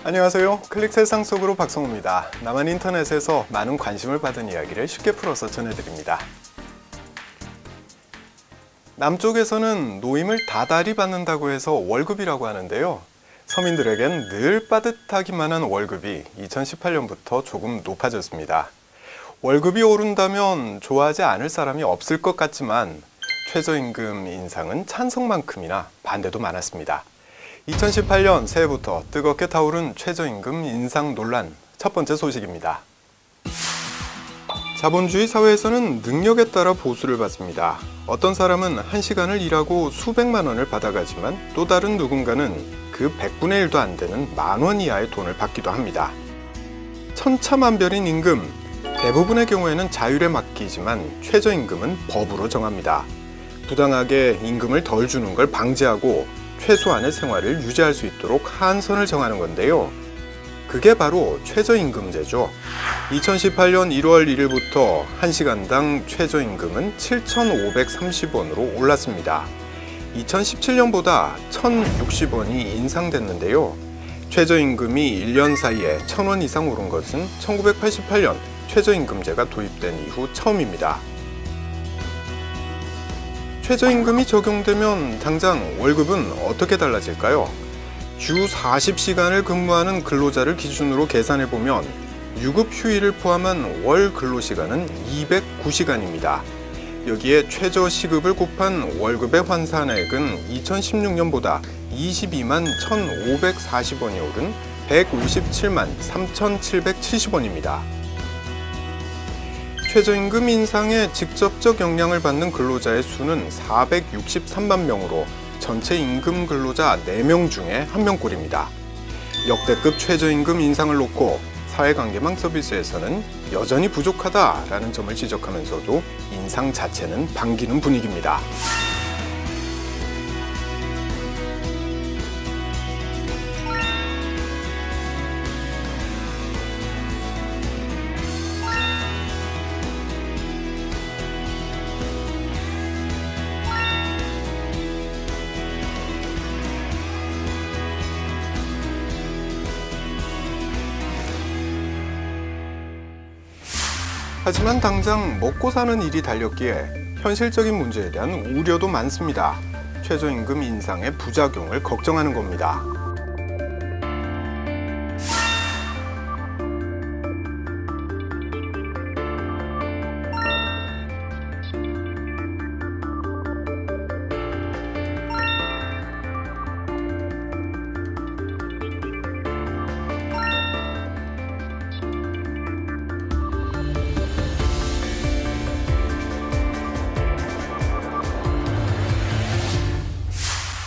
안녕하세요. 클릭 세상 속으로 박성우입니다. 남한 인터넷에서 많은 관심을 받은 이야기를 쉽게 풀어서 전해드립니다. 남쪽에서는 노임을 다달이 받는다고 해서 월급이라고 하는데요. 서민들에겐 늘 빠듯하기만 한 월급이 2018년부터 조금 높아졌습니다. 월급이 오른다면 좋아하지 않을 사람이 없을 것 같지만 최저임금 인상은 찬성만큼이나 반대도 많았습니다. 2018년 새해부터 뜨겁게 타오른 최저임금 인상 논란, 첫 번째 소식입니다. 자본주의 사회에서는 능력에 따라 보수를 받습니다. 어떤 사람은 1시간을 일하고 수백만 원을 받아가지만 또 다른 누군가는 그 100분의 1도 안 되는 10,000원 이하의 돈을 받기도 합니다. 천차만별인 임금, 대부분의 경우에는 자율에 맡기지만 최저임금은 법으로 정합니다. 부당하게 임금을 덜 주는 걸 방지하고 최소한의 생활을 유지할 수 있도록 한선을 정하는 건데요. 그게 바로 최저임금제죠. 2018년 1월 1일부터 1시간당 최저임금은 7,530원으로 올랐습니다. 2017년보다 1,060원이 인상됐는데요. 최저임금이 1년 사이에 1,000원 이상 오른 것은 1988년 최저임금제가 도입된 이후 처음입니다. 최저임금이 적용되면 당장 월급은 어떻게 달라질까요? 주 40시간을 근무하는 근로자를 기준으로 계산해보면 유급 휴일을 포함한 월 근로시간은 209시간입니다. 여기에 최저시급을 곱한 월급의 환산액은 2016년보다 22만 1,540원이 오른 157만 3,770원입니다. 최저임금 인상에 직접적 영향을 받는 근로자의 수는 463만 명으로 전체 임금 근로자 4명 중에 1명꼴입니다. 역대급 최저임금 인상을 놓고 사회관계망 서비스에서는 여전히 부족하다라는 점을 지적하면서도 인상 자체는 반기는 분위기입니다. 하지만 당장 먹고 사는 일이 달렸기에 현실적인 문제에 대한 우려도 많습니다. 최저임금 인상의 부작용을 걱정하는 겁니다.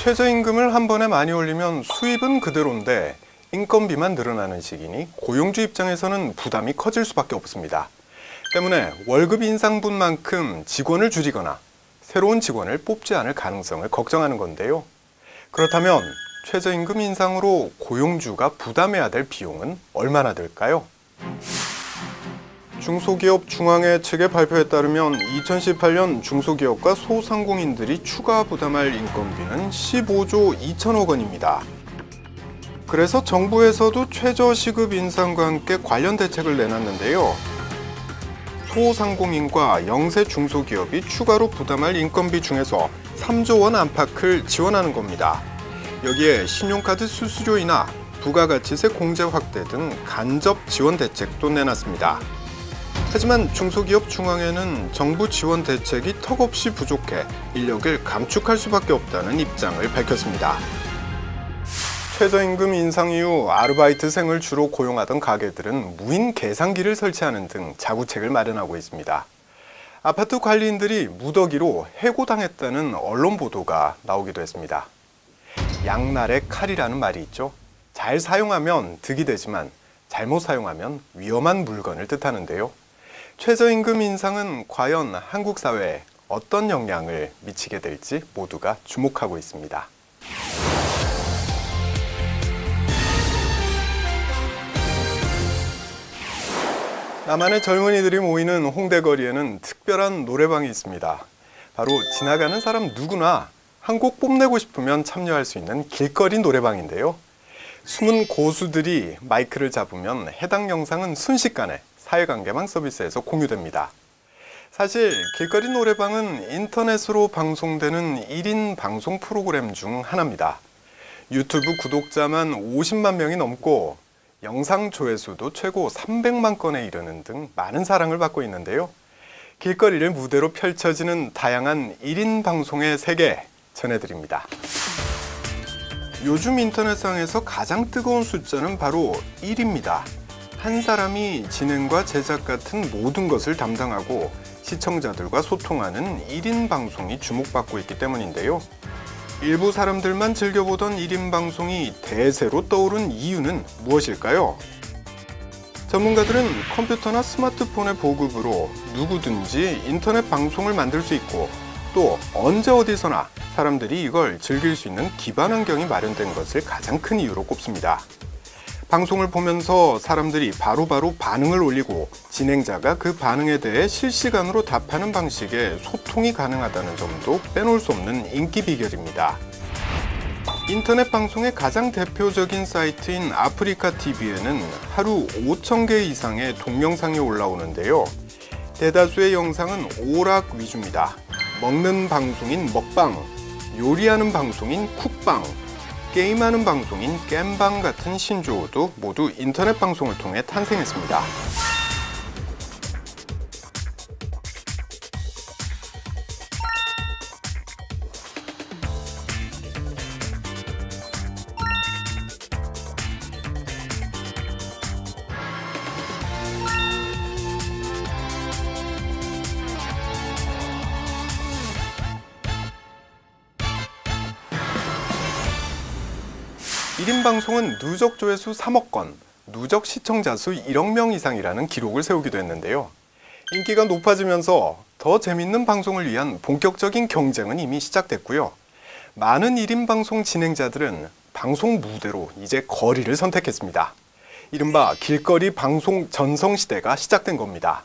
최저임금을 한 번에 많이 올리면 수입은 그대로인데 인건비만 늘어나는 시기니 고용주 입장에서는 부담이 커질 수밖에 없습니다. 때문에 월급 인상분만큼 직원을 줄이거나 새로운 직원을 뽑지 않을 가능성을 걱정하는 건데요. 그렇다면 최저임금 인상으로 고용주가 부담해야 될 비용은 얼마나 들까요? 중소기업 중앙회 측의 발표에 따르면 2018년 중소기업과 소상공인들이 추가 부담할 인건비는 15조 2천억 원입니다. 그래서 정부에서도 최저시급 인상과 함께 관련 대책을 내놨는데요. 소상공인과 영세 중소기업이 추가로 부담할 인건비 중에서 3조 원 안팎을 지원하는 겁니다. 여기에 신용카드 수수료이나 부가가치세 공제 확대 등 간접 지원 대책도 내놨습니다. 하지만 중소기업 중앙회는 정부 지원 대책이 턱없이 부족해 인력을 감축할 수밖에 없다는 입장을 밝혔습니다. 최저임금 인상 이후 아르바이트생을 주로 고용하던 가게들은 무인 계산기를 설치하는 등 자구책을 마련하고 있습니다. 아파트 관리인들이 무더기로 해고당했다는 언론 보도가 나오기도 했습니다. 양날의 칼이라는 말이 있죠. 잘 사용하면 득이 되지만 잘못 사용하면 위험한 물건을 뜻하는데요. 최저임금 인상은 과연 한국 사회에 어떤 영향을 미치게 될지 모두가 주목하고 있습니다. 남한의 젊은이들이 모이는 홍대 거리에는 특별한 노래방이 있습니다. 바로 지나가는 사람 누구나 한 곡 뽐내고 싶으면 참여할 수 있는 길거리 노래방인데요. 숨은 고수들이 마이크를 잡으면 해당 영상은 순식간에 사회관계망 서비스에서 공유됩니다. 사실 길거리 노래방은 인터넷으로 방송되는 1인 방송 프로그램 중 하나입니다. 유튜브 구독자만 50만 명이 넘고 영상 조회수도 최고 300만 건에 이르는 등 많은 사랑을 받고 있는데요. 길거리를 무대로 펼쳐지는 다양한 1인 방송의 세계 전해드립니다. 요즘 인터넷상에서 가장 뜨거운 숫자는 바로 1입니다. 한 사람이 진행과 제작 같은 모든 것을 담당하고 시청자들과 소통하는 1인 방송이 주목받고 있기 때문인데요. 일부 사람들만 즐겨보던 1인 방송이 대세로 떠오른 이유는 무엇일까요? 전문가들은 컴퓨터나 스마트폰의 보급으로 누구든지 인터넷 방송을 만들 수 있고 또 언제 어디서나 사람들이 이걸 즐길 수 있는 기반 환경이 마련된 것을 가장 큰 이유로 꼽습니다. 방송을 보면서 사람들이 바로바로 반응을 올리고 진행자가 그 반응에 대해 실시간으로 답하는 방식의 소통이 가능하다는 점도 빼놓을 수 없는 인기 비결입니다. 인터넷 방송의 가장 대표적인 사이트인 아프리카TV에는 하루 5,000개 이상의 동영상이 올라오는데요. 대다수의 영상은 오락 위주입니다. 먹는 방송인 먹방, 요리하는 방송인 쿡방, 게임하는 방송인 겜방 같은 신조어도 모두 인터넷 방송을 통해 탄생했습니다. 1인 방송은 누적 조회수 3억 건, 누적 시청자 수 1억 명 이상이라는 기록을 세우기도 했는데요. 인기가 높아지면서 더 재밌는 방송을 위한 본격적인 경쟁은 이미 시작됐고요. 많은 1인 방송 진행자들은 방송 무대로 이제 거리를 선택했습니다. 이른바 길거리 방송 전성시대가 시작된 겁니다.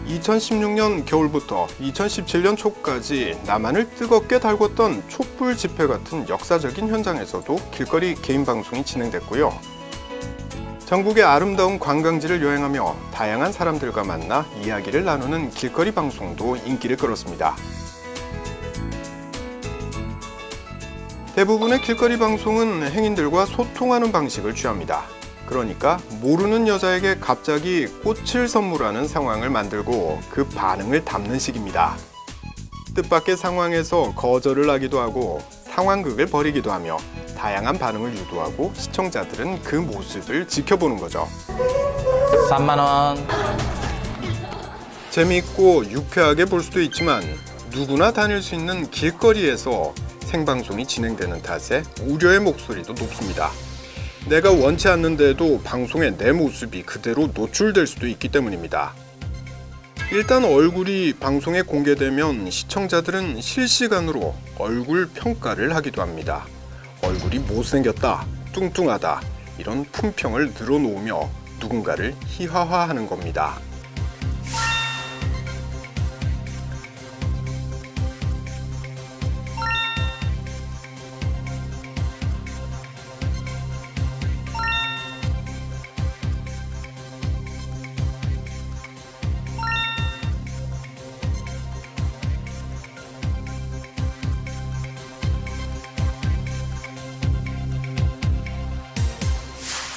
2016년 겨울부터 2017년 초까지 남한을 뜨겁게 달궜던 촛불 집회 같은 역사적인 현장에서도 길거리 개인 방송이 진행됐고요. 전국의 아름다운 관광지를 여행하며 다양한 사람들과 만나 이야기를 나누는 길거리 방송도 인기를 끌었습니다. 대부분의 길거리 방송은 행인들과 소통하는 방식을 취합니다. 그러니까 모르는 여자에게 갑자기 꽃을 선물하는 상황을 만들고 그 반응을 담는 식입니다. 뜻밖의 상황에서 거절을 하기도 하고 상황극을 벌이기도 하며 다양한 반응을 유도하고 시청자들은 그 모습을 지켜보는 거죠. 3만 원. 재미있고 유쾌하게 볼 수도 있지만 누구나 다닐 수 있는 길거리에서 생방송이 진행되는 탓에 우려의 목소리도 높습니다. 내가 원치 않는데도 방송에 내 모습이 그대로 노출될 수도 있기 때문입니다. 일단 얼굴이 방송에 공개되면 시청자들은 실시간으로 얼굴 평가를 하기도 합니다. 얼굴이 못생겼다, 뚱뚱하다 이런 품평을 늘어놓으며 누군가를 희화화하는 겁니다.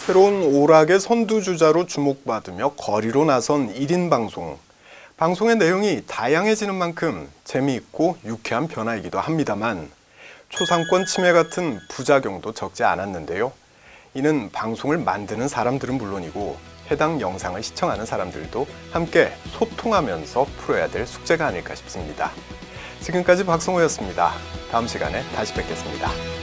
새로운 오락의 선두주자로 주목받으며 거리로 나선 1인 방송. 방송의 내용이 다양해지는 만큼 재미있고 유쾌한 변화이기도 합니다만 초상권 침해 같은 부작용도 적지 않았는데요. 이는 방송을 만드는 사람들은 물론이고 해당 영상을 시청하는 사람들도 함께 소통하면서 풀어야 될 숙제가 아닐까 싶습니다. 지금까지 박성호였습니다. 다음 시간에 다시 뵙겠습니다.